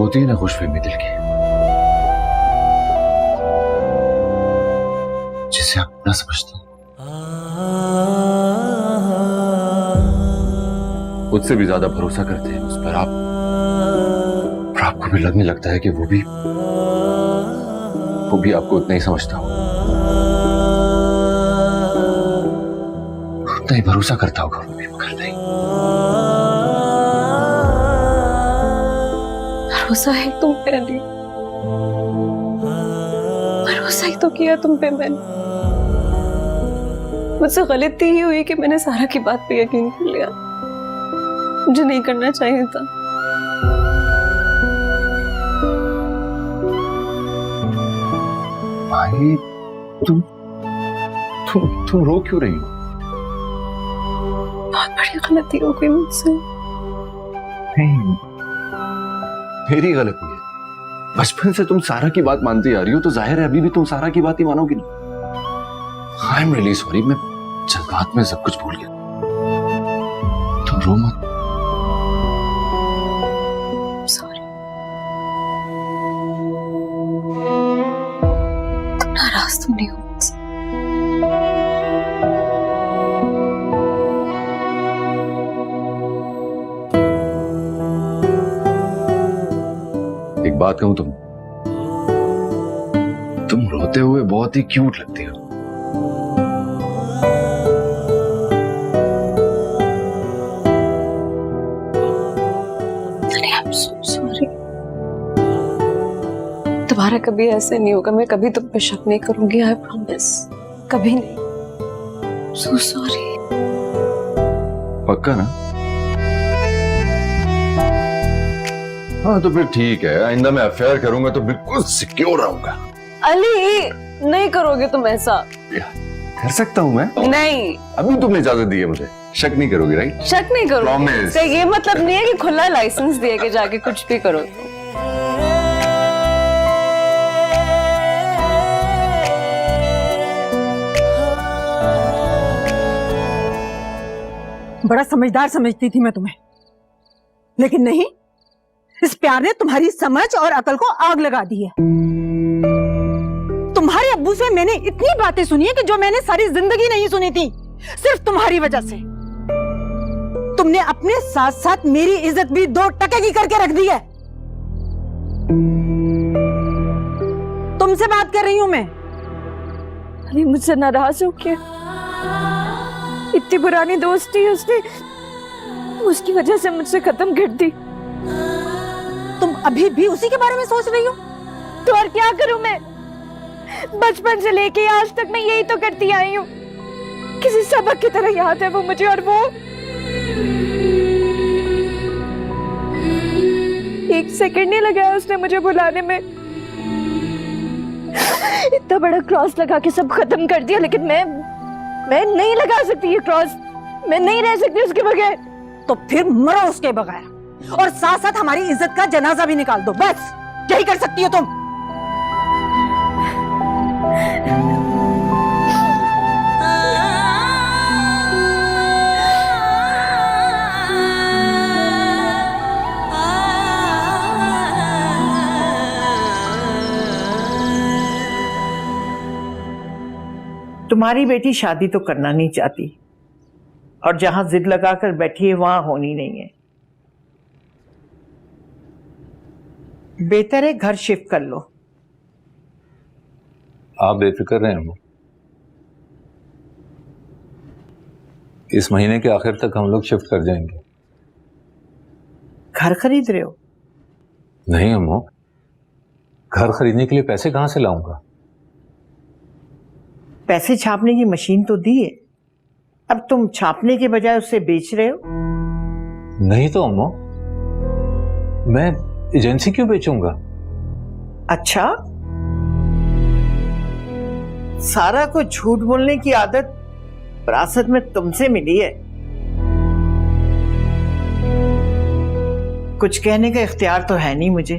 होती है ना खुशफहमी दिल की, जिसे आप ना समझते, मुझसे भी ज्यादा भरोसा करते हैं उस पर आप, और आपको भी लगने लगता है कि वो भी आपको उतना ही समझता हो, उतना ही भरोसा करता होगा वो भी, मगर नहीं। भरोसा है तुम पे अली, भरोसा ही तो किया तुम पे मैंने। मुझसे गलती ही हुई कि मैंने सारा की बात पे यकीन कर लिया, मुझे नहीं करना चाहिए था। भाई तुम रो क्यों रही हो? बहुत बड़ी गलती हो गई मुझसे। नहीं, मेरी गलती है। बचपन से तुम सारा की बात मानती आ रही हो, तो जाहिर है अभी भी तुम सारा की बात ही मानोगी ना। आई एम रियली सॉरी, मैं जज्बात में सब कुछ भूल गया। तुम रो मत। सॉरी। तुम नाराज तो नहीं हो मुझसे? एक बात कहूं, तुम रोते हुए बहुत ही क्यूट लगती हो। I'm so sorry। दोबारा कभी ऐसे नहीं होगा, मैं कभी तुम पे शक नहीं करूंगी, आई प्रॉमिस, कभी नहीं। So sorry। पक्का ना? हाँ तो फिर ठीक है, आइंदा मैं अफेयर करूंगा तो बिल्कुल सिक्योर रहूंगा। अली, नहीं करोगे तुम ऐसा? कर सकता हूँ मैं। नहीं, अभी तुमने इजाजत दी है मुझे, शक नहीं करोगी राइट? शक नहीं करोगे। Promise। तो ये मतलब नहीं है कि खुला लाइसेंस दिए के जाके कुछ भी करो। बड़ा समझदार समझती थी मैं तुम्हें, लेकिन नहीं, इस प्यार ने तुम्हारी समझ और अकल को आग लगा दी है। तुम्हारे अब्बू से मैंने इतनी बातें सुनी है कि जो मैंने सारी जिंदगी नहीं सुनी थी, सिर्फ तुम्हारी वजह से। तुमने अपने साथ साथ मेरी इज्जत भी 2 टके की करके रख दी है। तुमसे बात कर रही हूं मैं। अली, मुझसे नाराज हो क्या? इतनी पुरानी दोस्ती उसकी वजह से मुझसे खत्म कर दी। तुम अभी भी उसी के बारे में सोच रही हो? तो और क्या करूं मैं? बचपन से लेके आज तक मैं यही तो करती आई हूँ। किसी सबक की तरह याद है वो मुझे, और वो एक सेकंड नहीं लगाया उसने मुझे बुलाने में। इतना बड़ा क्रॉस लगा के सब खत्म कर दिया, लेकिन मैं नहीं लगा सकती ये क्रॉस। मैं नहीं रह सकती उसके बगैर। तो फिर मरो उसके बगैर, और साथ साथ हमारी इज्जत का जनाजा भी निकाल दो। बस यही कर सकती हो तुम। तुम्हारी बेटी शादी तो करना नहीं चाहती, और जहां जिद लगाकर बैठी है वहां होनी नहीं है। बेहतर है घर शिफ्ट कर लो। आप बेफिक्र रहें, इस महीने के आखिर तक हम लोग शिफ्ट कर जाएंगे। घर खरीद रहे हो? नहीं अम्मू, घर खरीदने के लिए पैसे कहां से लाऊंगा? पैसे छापने की मशीन तो दी है, अब तुम छापने के बजाय उससे बेच रहे हो। नहीं तो अम्मू, मैं एजेंसी क्यों बेचूंगा? अच्छा, सारा को झूठ बोलने की आदत विरासत में तुमसे मिली है। कुछ कहने का इख्तियार तो है नहीं मुझे,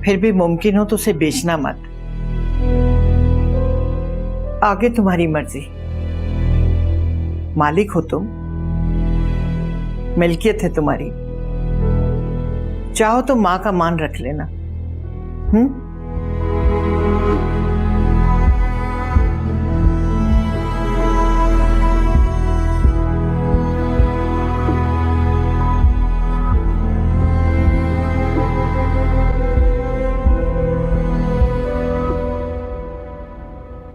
फिर भी मुमकिन हो तो उसे बेचना मत। आगे तुम्हारी मर्जी, मालिक हो तुम, मिल्कियत है तुम्हारी। चाहो तो माँ का मान रख लेना। हम्म।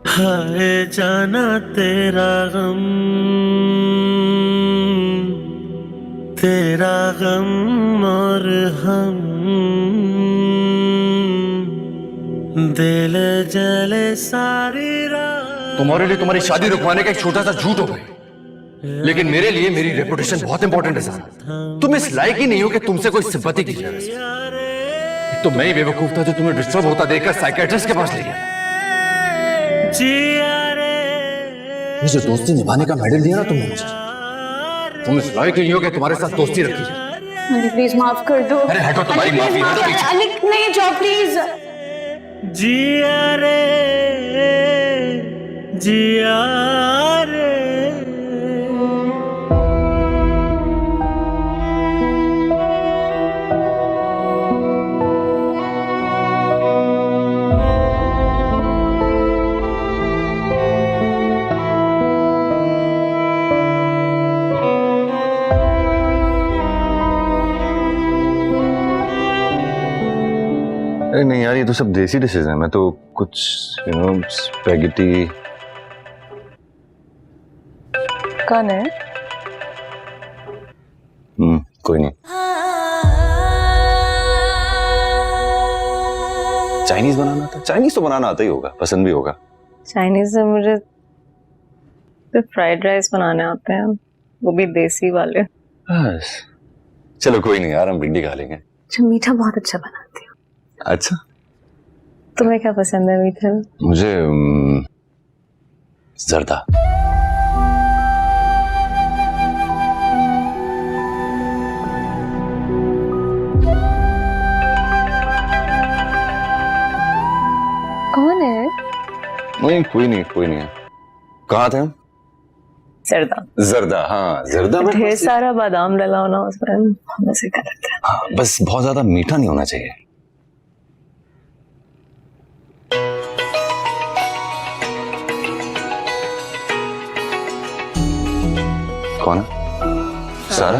हाय जाना तेरा गम और हम दिल जले सारी रात। तुम्हारे लिए तुम्हारी शादी रुकवाने का एक छोटा सा झूठ हो गया, लेकिन मेरे लिए मेरी रेपुटेशन बहुत इंपॉर्टेंट है सारा। तुम इस लायक ही नहीं हो कि तुमसे कोई सिंपैथी की जाए। एक तो मैं ही बेवकूफ था जो तुम्हें डिस्टर्ब होता देखकर साइकियाट्रिस्ट के पास ले गया। ये जो दोस्ती निभाने का मेडल दिया ना तुमने मुझे, तुम इस लायक नहीं हो कि तुम्हारे साथ दोस्ती रखी जाए। अली प्लीज माफ कर दो। अरे हटो, तुम्हारी माफी है तो पीछे। अली नहीं जाओ प्लीज। जिया रे जिया रे। अरे नहीं यार, ये तो सब देसी डिशेज हैं। मैं तो कुछ स्पैगेटी। कौन है? कोई नहीं। चाइनीज बनाना आता? चाइनीज तो बनाना आता ही होगा, पसंद भी होगा। चाइनीज से मुझे सिर्फ फ्राइड राइस बनाने आते हैं, वो भी देसी वाले। बस चलो कोई नहीं यार, हम भिंडी खा लेंगे। जो मीठा बहुत अच्छा बनाती हूँ। अच्छा, तुम्हें क्या पसंद है मीठे में? मुझे जर्दा। कौन है? नहीं कोई नहीं, कोई नहीं है। कहाँ थे हम? जर्दा। जर्दा, हाँ जर्दा में ढेर सारा बादाम डला होना उसमें, मजे करते हैं। हाँ, बस बहुत ज्यादा मीठा नहीं होना चाहिए। कौन है? सारा?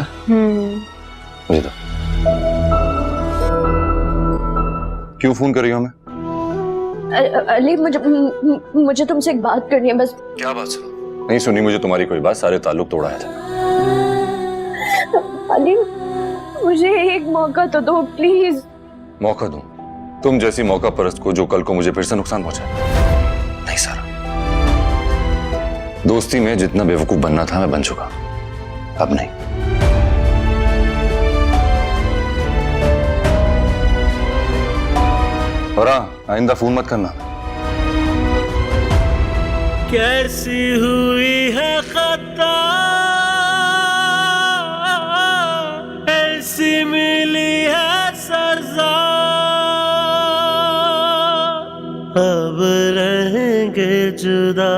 मुझे तो क्यों फोन कर रही हो हमें? अली मुझे तुमसे एक बात करनी है बस। क्या बात सुनो? नहीं सुनी मुझे तुम्हारी कोई बात, सारे ताल्लुक तोड़ाया था। अली मुझे एक मौका तो दो प्लीज। मौका दूं? तुम जैसी मौका परस्त को जो कल को मुझे फिर से नुकसान पहुंचाए? नहीं सारा, दोस्ती में जितना बेवकूफ बनना था मैं बन चुका, अब नहीं। और आइंदा फोन मत करना। कैसी हुई है खता, ऐसी मिली है सजा, अब रहेंगे जुदा,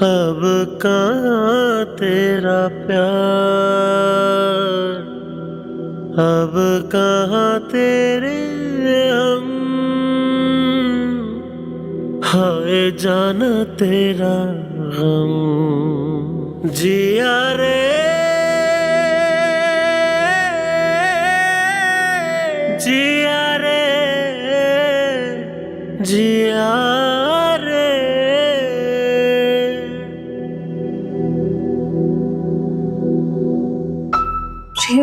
अब कहाँ तेरा प्यार, अब कहाँ तेरे हम, हाय जाना तेरा गम। जिया रे जिया रे जिया रे। मुझे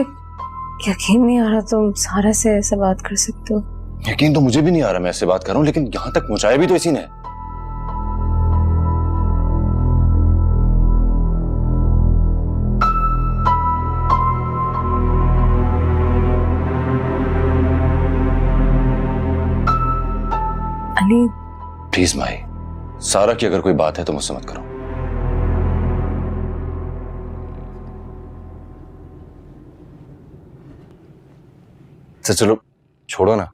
यकीन नहीं आ रहा तुम सारा से ऐसे बात कर सकते हो। यकीन तो मुझे भी नहीं आ रहा मैं ऐसे बात कर रहा हूं, लेकिन यहां तक पहुंचाया भी तो इसी ने। अली प्लीज माई, सारा की अगर कोई बात है तो मुझसे मत करो। अच्छा चलो छोड़ो ना,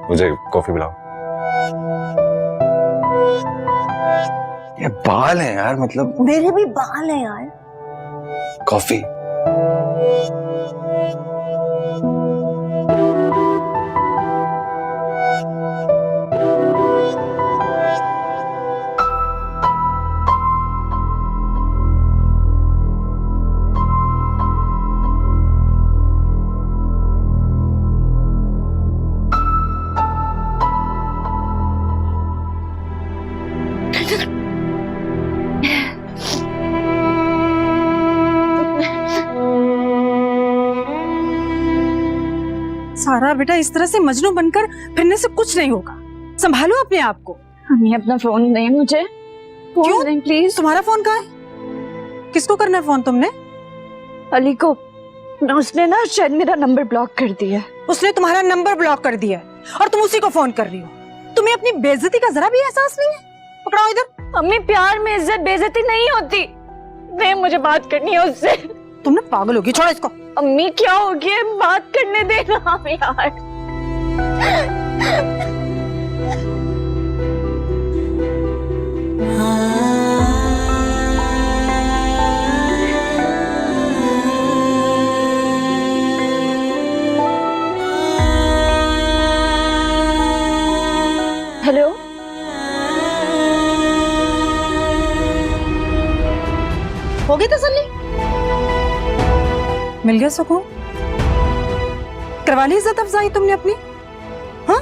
मुझे कॉफी पिलाओ। ये बाल हैं यार, मतलब मेरे भी बाल हैं यार। कॉफी। सारा बेटा, इस तरह से मजनू बनकर फिरने से कुछ नहीं होगा। संभालो अपने आप को। मम्मी अपना फोन दें मुझे, क्यों? फोन दें प्लीज। तुम्हारा फोन कहाँ है? किसको करना है फोन तुमने? अली को। उसने ना शायद मेरा नंबर ब्लॉक कर दिया है। उसने तुम्हारा नंबर ब्लॉक कर दिया है और तुम उसी को फोन कर रही हो। तुम्हें अपनी बेइज्जती का जरा भी एहसास नहीं है? पकड़ाओ इधर। मम्मी प्यार में इज्जत बेइज्जती नहीं होती। नहीं, मुझे बात करनी है उससे। तुमने पागल होगी, छोड़ो इसको। अम्मी क्या हो गया, बात करने देना यार। हेलो, हो गई तसल्ली? मिल गया सुकून? करवा ली इज्जत अफजाई तुमने अपनी? हाँ?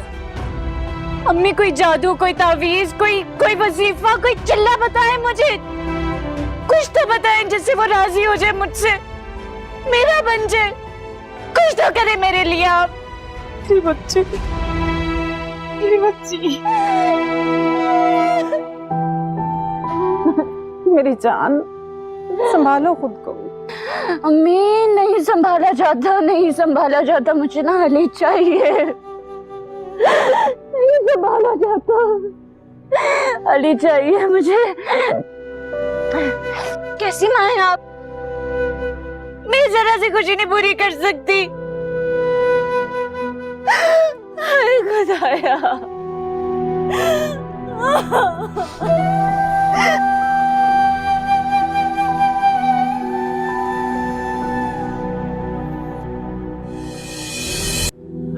अम्मी कोई जादू, कोई तावीज, कोई वजीफा, कोई चिल्ला बताए मुझे। कुछ तो बताएं जिससे वो राजी हो जाए मुझसे, मेरा बन जाए। कुछ तो करे मेरे लिए आप। मेरी बच्ची, मेरी बच्ची, मेरी जान, संभालो खुद को। अम्मी नहीं संभाला जाता, नहीं संभाला जाता। मुझे ना अली चाहिए। नहीं संभाला जाता, अली चाहिए मुझे। कैसी माँ हैं आप? मैं जरा सी खुशी नहीं पूरी कर सकती। हाय खुदाया।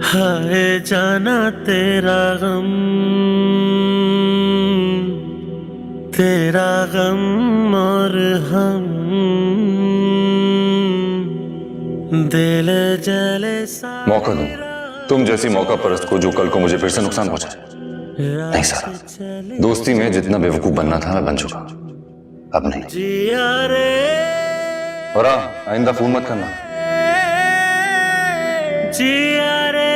हाय जाना तेरा गम और हम दिल जले सा। मौका दूं तुम जैसी मौका परस्त को, जो कल को मुझे फिर से नुकसान पहुंचाए। नहीं सारा, दोस्ती में जितना बेवकूफ बनना था मैं बन चुका, अब नहीं। जिया रे, और हाँ, आइंदा फोन मत करना। जिया रे,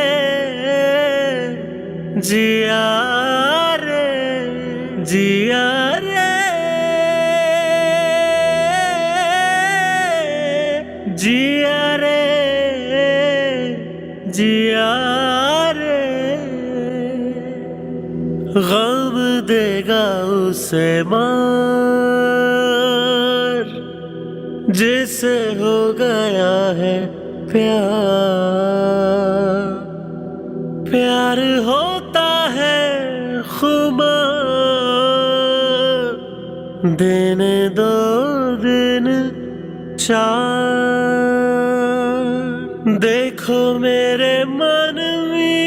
जिया रे, जिया रे, जिया रे, जिया रे। गम देगा उसे मार जिसे हो गया है प्यार। प्यार होता है खुमार, देने दो दिन चार। देखो मेरे मन में,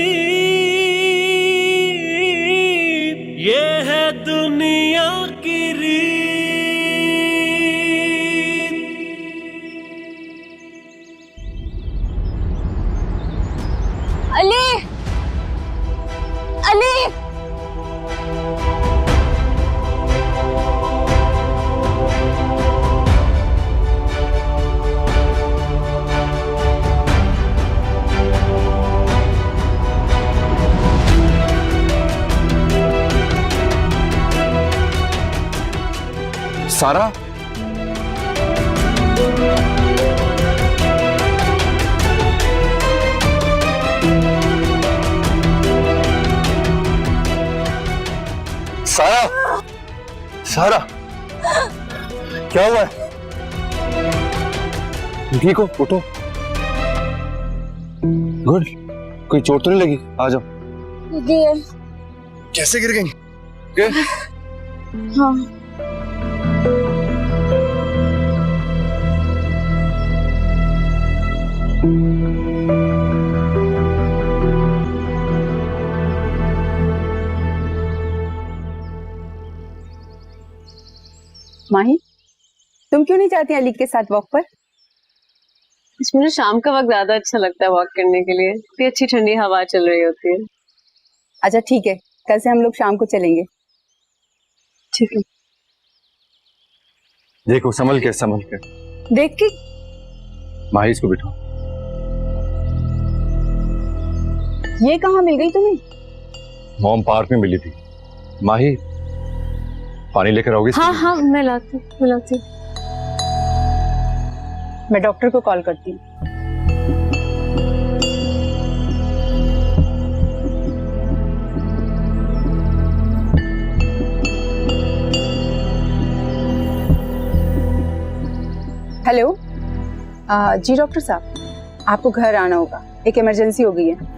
ये है दुनिया की रीत। अली, अली, सारा, सारा, सारा, क्या हुआ है? ठीक हो? उठो। गुड, कोई चोट तो नहीं लगी? आ जाओ। कैसे गिर गई? क्या? हाँ। माही, तुम क्यों नहीं जाती अली के साथ वॉक पर? मुझे शाम का वक्त ज्यादा अच्छा लगता है वॉक करने के लिए। इतनी अच्छी ठंडी हवा चल रही होती है। अच्छा ठीक है, कल से हम लोग शाम को चलेंगे। ठीक है। देखो संभल के देख के माही इसको बिठाओ। ये कहाँ मिल गई तुम्हें? मॉम पार्क में मिली थी। माही पानी लेकर आओगी? हाँ हाँ मैं लाती हूँ। मैं डॉक्टर को कॉल करती हूँ। हेलो, जी डॉक्टर साहब, आपको घर आना होगा, एक इमरजेंसी हो गई है।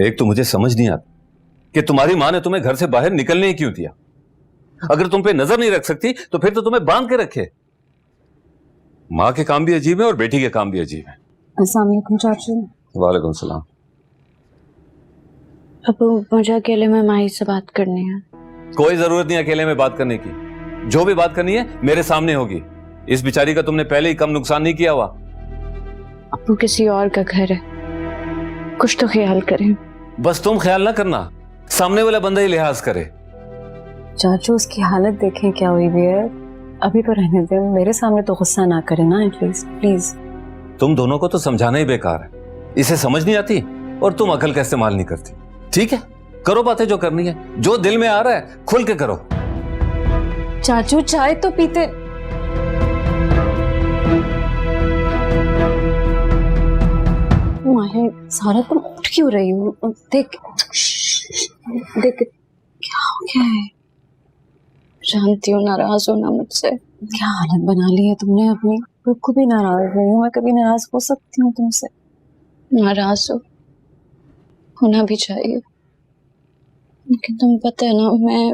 एक तो मुझे समझ नहीं आता कि तुम्हारी माँ ने तुम्हें घर से बाहर निकलने ही क्यों दिया। अगर तुम पे नजर नहीं रख सकती तो फिर तो तुम्हें बांध के रखे। माँ के काम भी अजीब है और बेटी के काम भी अजीब है। अस्सलाम वालेकुम चाचू। वालेकुम सलाम। अब मुझे अकेले में माही से बात करनी है। कोई जरूरत नहीं अकेले में बात करने की। जो भी बात करनी है मेरे सामने होगी। इस बिचारी का तुमने पहले ही कम नुकसान नहीं किया हुआ। अब्बू किसी और का घर है, कुछ तो ख्याल करें। बस तुम ख्याल ना करना, सामने वाला बंदा ही लिहाज करे। चाचू उसकी हालत देखें क्या हुई हुई है। अभी तो रहने दे, मेरे सामने तो गुस्सा ना करे ना एटलीस्ट प्लीज। तुम दोनों को तो समझाना ही बेकार है। इसे समझ नहीं आती और तुम अकल का इस्तेमाल नहीं करती। ठीक है, करो बातें जो करनी है, जो दिल में आ रहा है खुल के करो। चाचू चाय तो पीते। माही सारा तुम उठ क्यों रही हो? देख देख क्या हो गया है? जानती हूँ नाराज होना मुझसे। क्या हालत बना ली है तुमने अपनी। खुद को भी नाराज नहीं हूँ मैं, कभी नाराज हो सकती हूँ तुमसे? नाराज होना भी चाहिए, लेकिन तुम्हें पता है ना मैं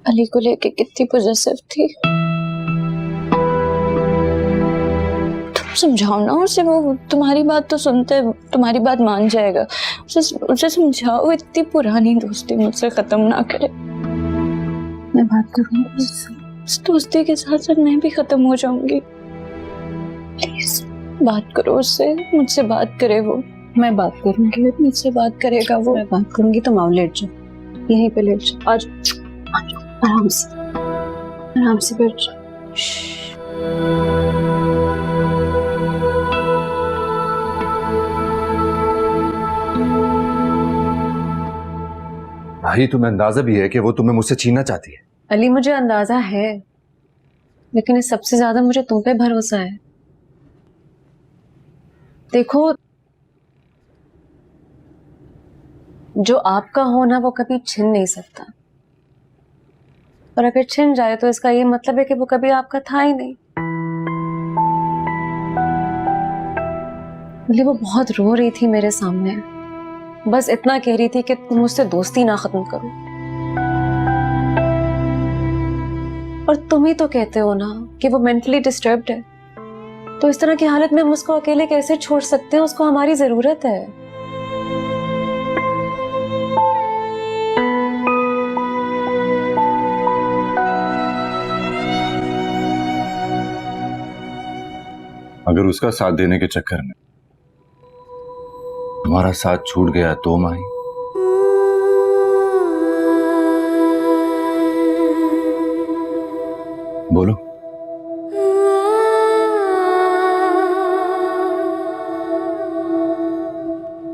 अली को लेके कितनी पॉजिटिव थी। तुम समझाओ ना उसे, वो तुम्हारी बात तो सुनते है, तुम्हारी बात मान जाएगा। उसे समझाओ इतनी पुरानी दोस्ती मुझसे खत्म ना करे। मैं बात करूंगी उससे। इस दोस्ती के साथ साथ मैं भी खत्म हो जाऊंगी। प्लीज बात करो उससे, मुझसे बात करे वो। मैं बात करूंगी, मुझसे बात करेगा वो। मैं बात करूंगी। तुम आओ लेट जाओ, यहीं पे लेट जाओ। आज आराम से बैठ जाओ। भाई तुम्हें अंदाजा भी है कि वो तुम्हें मुझसे छीनना चाहती है। अली मुझे अंदाजा है, लेकिन इस सबसे ज्यादा मुझे तुम पे भरोसा है। देखो जो आपका होना वो कभी छिन नहीं सकता, और अगर छिन जाए तो इसका ये मतलब है कि वो कभी आपका था ही नहीं। अली वो बहुत रो रही थी मेरे सामने, बस इतना कह रही थी कि तुम मुझसे दोस्ती ना खत्म करो। और तुम ही तो कहते हो ना कि वो मेंटली डिस्टर्ब्ड है, तो इस तरह की हालत में हम उसको अकेले कैसे छोड़ सकते हैं? उसको हमारी जरूरत है। अगर उसका साथ देने के चक्कर में तुम्हारा साथ छूट गया तो माही? बोलो।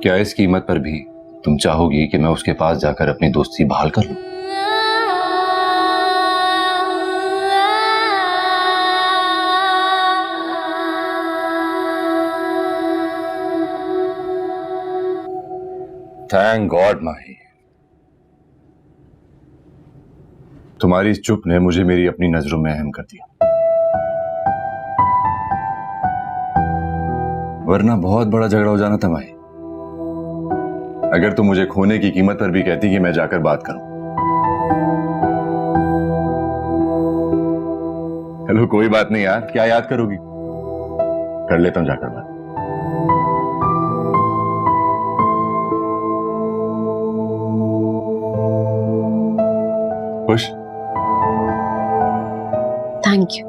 क्या इस कीमत पर भी तुम चाहोगी कि मैं उसके पास जाकर अपनी दोस्ती बहाल कर लूं? थैंक गॉड माही, तुम्हारी इस चुप ने मुझे मेरी अपनी नजरों में अहम कर दिया, वरना बहुत बड़ा झगड़ा हो जाना था माही। अगर तुम मुझे खोने की कीमत पर भी कहती कि मैं जाकर बात करूं। हेलो कोई बात नहीं यार, क्या याद करोगी, कर लेता हूं जाकर बात। खुश? Thank you.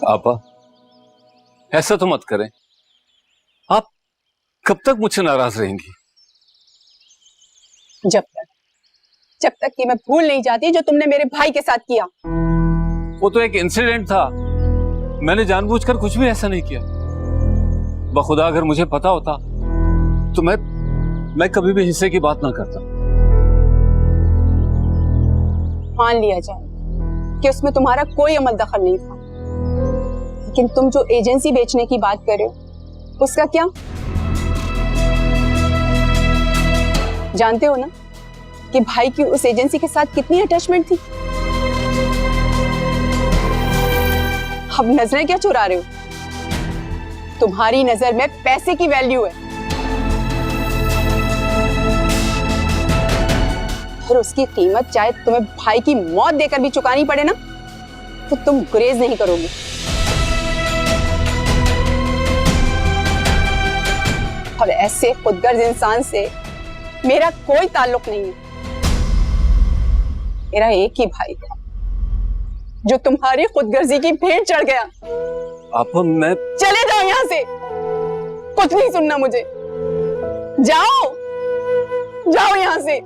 आपा, ऐसा तो मत करें। आप कब तक मुझसे नाराज रहेंगी? जब तक कि मैं भूल नहीं जाती जो तुमने मेरे भाई के साथ किया। वो तो एक इंसिडेंट था, मैंने जानबूझकर कुछ भी ऐसा नहीं किया। बखुदा अगर मुझे पता होता तो मैं कभी भी हिस्से की बात ना करता। मान लिया जाए कि उसमें तुम्हारा कोई अमल दखल नहीं था, लेकिन तुम जो एजेंसी बेचने की बात कर रहे हो उसका क्या? जानते हो ना कि भाई की उस एजेंसी के साथ कितनी अटैचमेंट थी। अब नजरें क्या चुरा रहे हो? तुम्हारी नजर में पैसे की वैल्यू है, और उसकी कीमत चाहे तुम्हें भाई की मौत देकर भी चुकानी पड़े ना, तो तुम गुरेज नहीं करोगे। और ऐसे खुदगर्ज इंसान से मेरा कोई ताल्लुक नहीं है। मेरा एक ही भाई था जो तुम्हारी खुदगर्जी की भेंट चढ़ गया। आपा, मैं चले जाओ यहां से, कुछ नहीं सुनना मुझे। जाओ जाओ यहां से।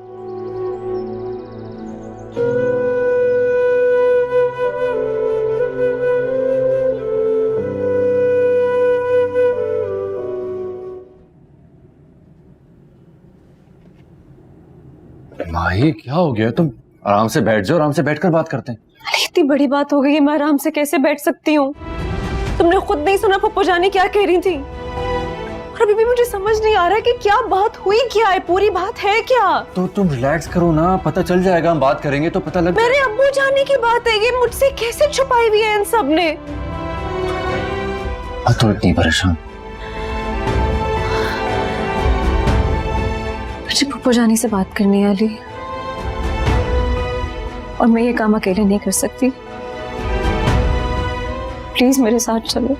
माही, क्या हो गया? तुम आराम से बैठ जाओ, आराम से बैठकर बात करते हैं। अरे इतनी बड़ी बात हो गई है, मैं आराम से कैसे बैठ सकती हूँ? तुमने खुद नहीं सुना पप्पू जाने क्या कह रही थी? और अभी भी मुझे समझ नहीं आ रहा कि क्या बात हुई, क्या है, पूरी बात है क्या? तो तुम रिलैक्स करो ना, पता चल जाएगा। हम बात करेंगे तो पता लग मेरे अब्बू जाने की बात है, ये मुझसे कैसे छुपाई हुई है इन सब ने? तो इतनी परेशान। मुझे पप्पू जाने से बात करनी है अली, और मैं ये काम अकेले नहीं कर सकती। प्लीज मेरे साथ चलो।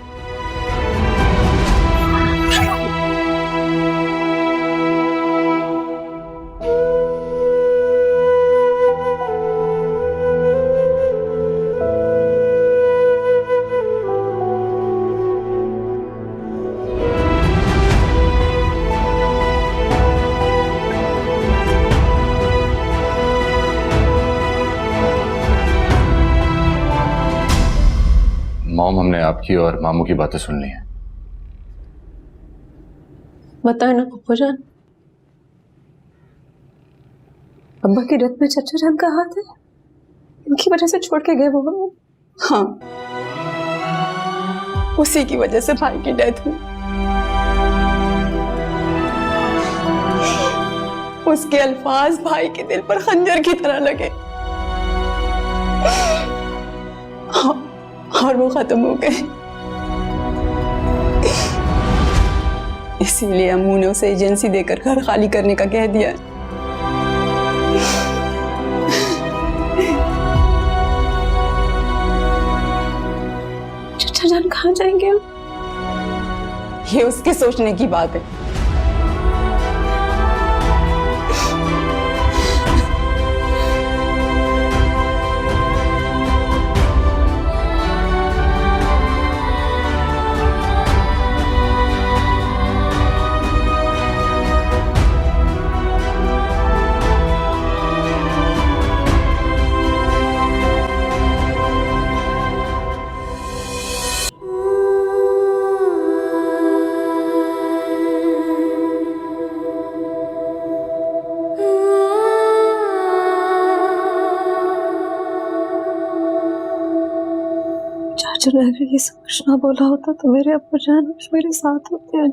मॉम, हमने आपकी और मामू की बातें सुन ली हैं। बताए ना पप्पू जान, अब्बा की डेथ में चाचा जान का हाथ है, इनकी वजह से छोड़ के गए वो। हाँ, उसी की वजह से भाई की डेथ हुई। उसके अल्फाज भाई के दिल पर खंजर की तरह लगे और वो खत्म हो गए। इसीलिए अम्मू ने उसे एजेंसी देकर घर खाली करने का कह दिया। चाचा जान कहाँ जाएंगे? ये उसके सोचने की बात है। चाचा ने अगर ये सब कुछ ना बोला होता तो मेरे अब्बू जान आज मेरे साथ होते हैं।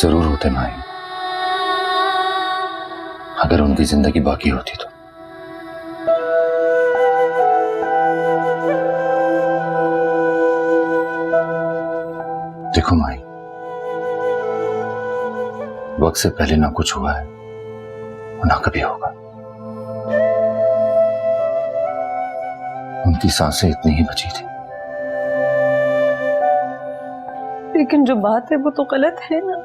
जरूर होते माही, अगर उनकी जिंदगी बाकी होती तो। देखो माही, वक्त से पहले ना कुछ हुआ है और ना कभी होगा। उनकी सांसें इतनी ही बची थी। लेकिन जो बात है वो तो गलत है ना।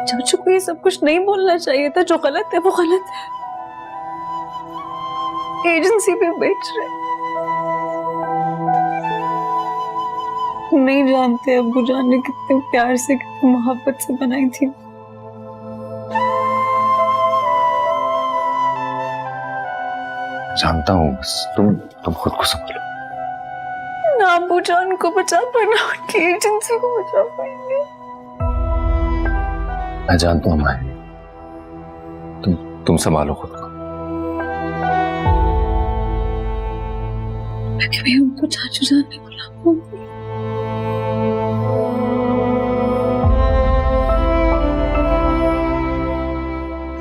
चाचू को ये सब कुछ नहीं बोलना चाहिए था। जो गलत है वो गलत है। एजेंसी पे बेच रहे, नहीं जानते अब्बू जान ने कितने प्यार से कितनी मोहब्बत से बनाई थी। जानता हूँ, बस तुम खुद को संभालो। ना अब्बू जान को बचा पाए ना उनकी एजेंसी को बचा पाएंगे। मैं जानता हूँ माही, तुम संभालो खुद को। मैं कभी उनको चाचू जान नहीं बुला पाऊंगी।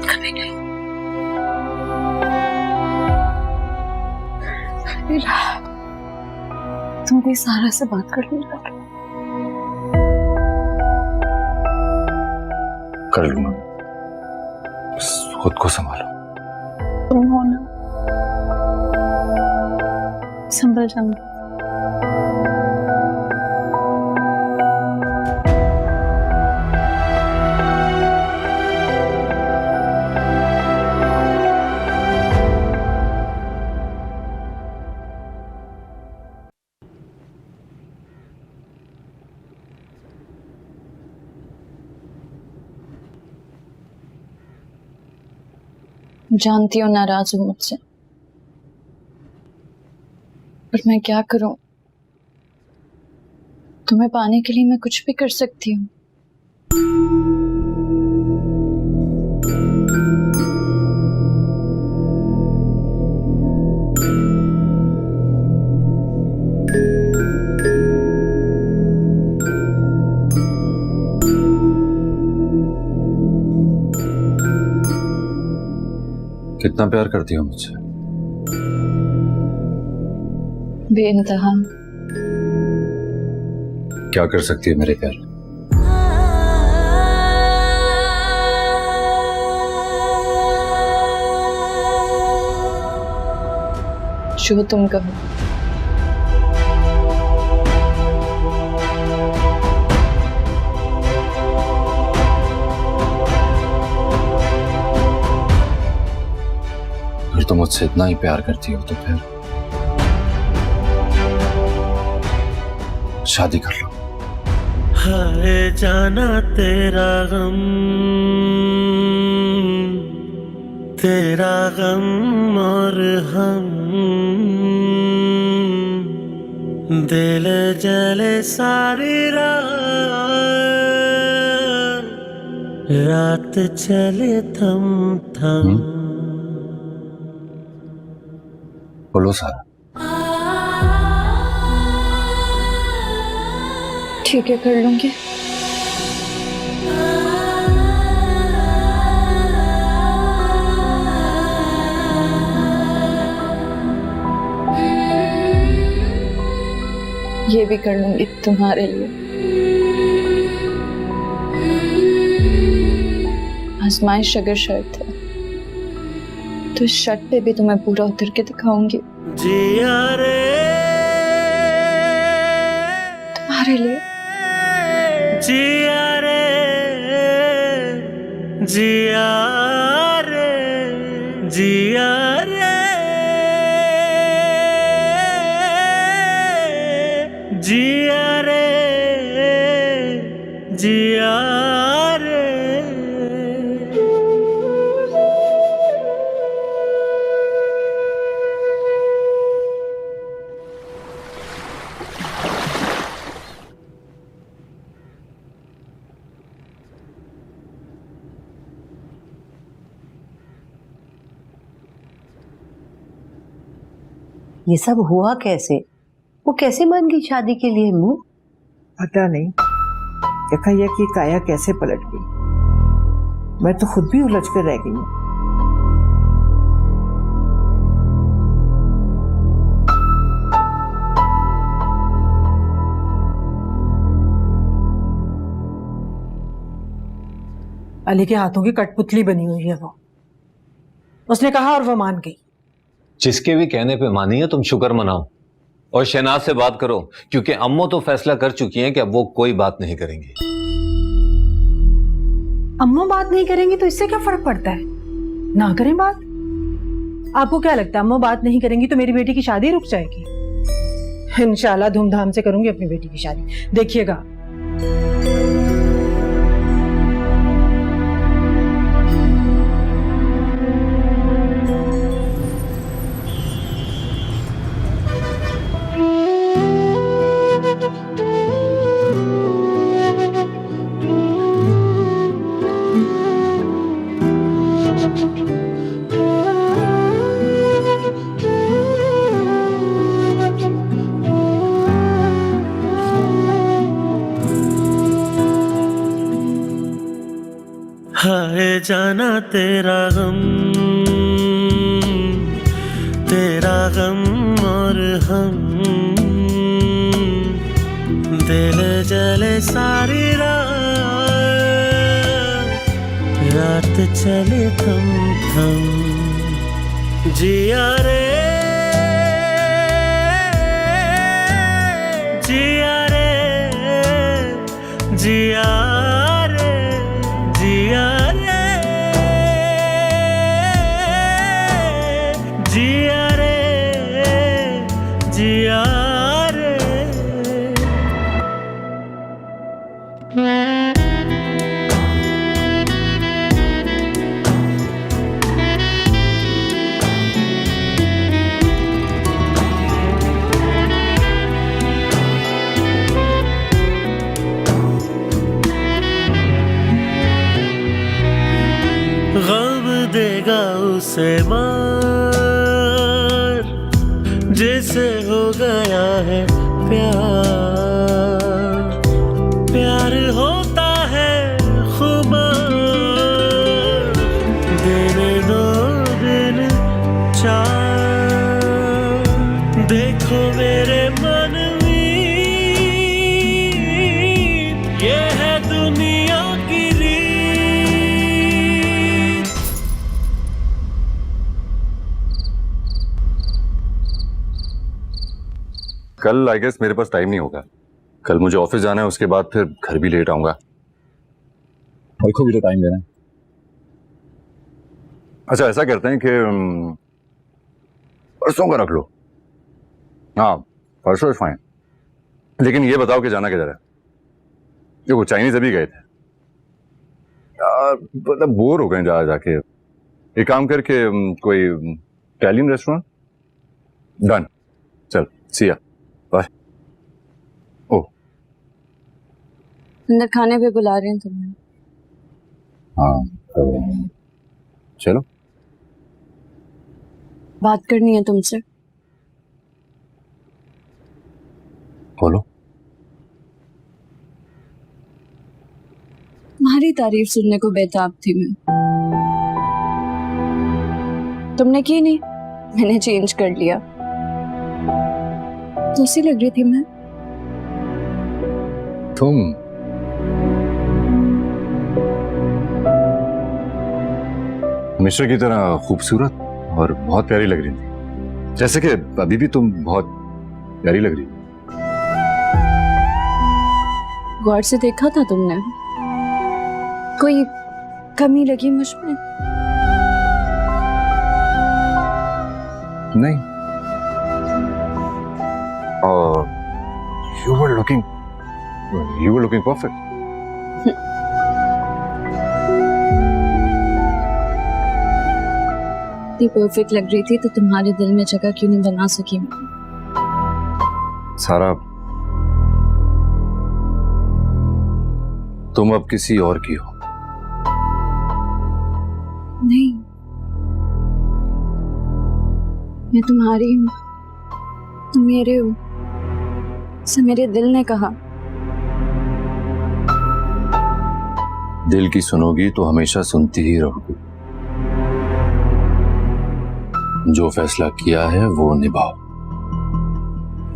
कभी नहीं। तुम भी सारा से बात कर लो। कर लूंगा, बस खुद को संभालो। तुम हो ना, संभल जाऊंगी। जानती हो नाराज हूं मुझसे, पर मैं क्या करूं? तुम्हें पाने के लिए मैं कुछ भी कर सकती हूँ। कितना प्यार करती हो मुझसे? बेइंतहा। क्या कर सकती है मेरे प्यार? जो तुम कहो। अगर तुम मुझसे इतना ही प्यार करती हो तो फिर शादी कर लो। हाय जाना तेरा गम और हम, दिल जले सारी रात चले थम थम। बोलो सारा। ठीक है, कर लूंगी। ये भी कर लूंगी तुम्हारे लिए। आजमाइश अगर शर्त है तो इस शर्त पे भी तुम्हें पूरा उतर के दिखाऊंगी। जिया रे तुम्हारे लिए। जिया रे जिया रे जिया रे जिया रे जिया रे। ये सब हुआ कैसे? वो कैसे मान गई शादी के लिए? मुंह पता नहीं यकायक ये काया कैसे पलट गई। मैं तो खुद भी उलझ कर रह गई हूँ। अली के हाथों की कठपुतली बनी हुई है वो। उसने कहा और वो मान गई। जिसके भी कहने पे मानी है तुम शुक्र मनाओ और शहनाज से बात करो, क्योंकि अम्मो तो फैसला कर चुकी हैं कि अब वो कोई बात नहीं करेंगी। अम्मू बात नहीं करेंगी तो इससे क्या फर्क पड़ता है, ना करें बात। आपको क्या लगता है अम्मू बात नहीं करेंगी तो मेरी बेटी की शादी रुक जाएगी? इंशाल्लाह धूमधाम से करूंगी अपनी बेटी की शादी, देखिएगा। हाय जाना तेरा गम और हम, दिल जले सारी रात चले थम थम, जिया रे जिया रे जिया रे जिया रे जिया रे जिया रे। गम देगा उसे मार जिसे हो गया है प्यार, प्यार होता है खुमार, देने दो दिन चार, देखो मेरे मन में ये है दुनिया की रीत। कल आई गेस मेरे पास टाइम नहीं होगा, कल मुझे ऑफिस जाना है, उसके बाद फिर घर भी लेट आऊंगा। कल को भी तो टाइम देना है। अच्छा ऐसा करते हैं कि परसों का रख लो। हाँ परसों इज फाइन, लेकिन ये बताओ कि जाना किधर है? देखो चाइनीज अभी गए थे यार, मतलब बोर हो गए जा जाके। एक काम करके कोई इटालियन रेस्टोरेंट। डन, चल सी या बाय। ओ अंदर खाने पे बुला रहे हैं तुम्हें। हाँ तो चलो। बात करनी है तुमसे। बोलो। तुम्हारी तारीफ सुनने को बेताब थी मैं, तुमने की नहीं, मैंने चेंज कर लिया। कैसी लग रही थी मैं? तुम मिश्र की तरह खूबसूरत और बहुत प्यारी लग रही थी, जैसे कि अभी भी तुम बहुत प्यारी लग रही हो। गौर से देखा था तुमने? कोई कमी लगी मुझ में? नहीं। और you were looking perfect. इतनी परफेक्ट लग रही थी तो तुम्हारे दिल में जगह क्यों नहीं बना सकी मैं? सारा तुम अब किसी और की हो। नहीं, मैं तुम्हारी हूँ, तुम मेरे हो, से मेरे दिल ने कहा। दिल की सुनोगी तो हमेशा सुनती ही रहोगी। जो फैसला किया है वो निभाओ।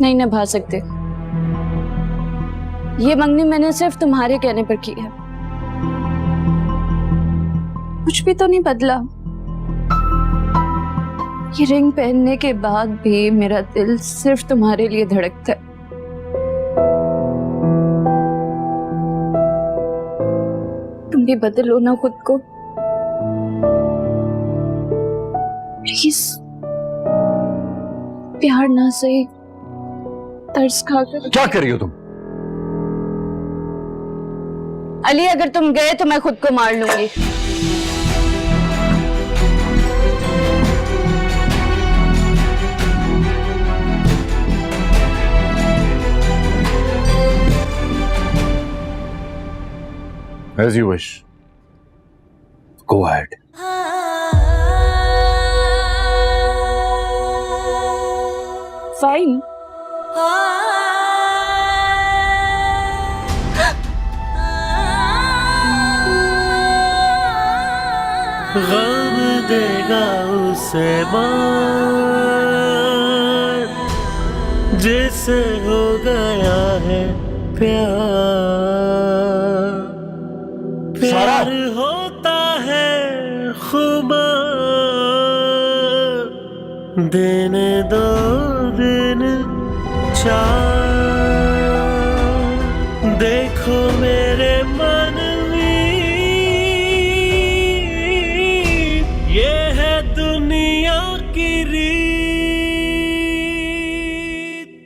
नहीं निभा सकते। ये मंगनी मैंने सिर्फ तुम्हारे कहने पर की है, कुछ भी तो नहीं बदला। ये रिंग पहनने के बाद भी मेरा दिल सिर्फ तुम्हारे लिए धड़कता है। तुम भी बदलो ना खुद को प्लीज। प्यार ना सही, तरस खाकर। क्या कर रही हो तुम? अली, अगर तुम गए तो मैं खुद को मार लूंगी। As you wish. Go ahead. Fine. गम देगा उसे मार जिसे हो गया है प्यार। प्यार होता है खुमार, दिन दो दिन चार। देखो मेरे मन में ये है दुनिया की रीत।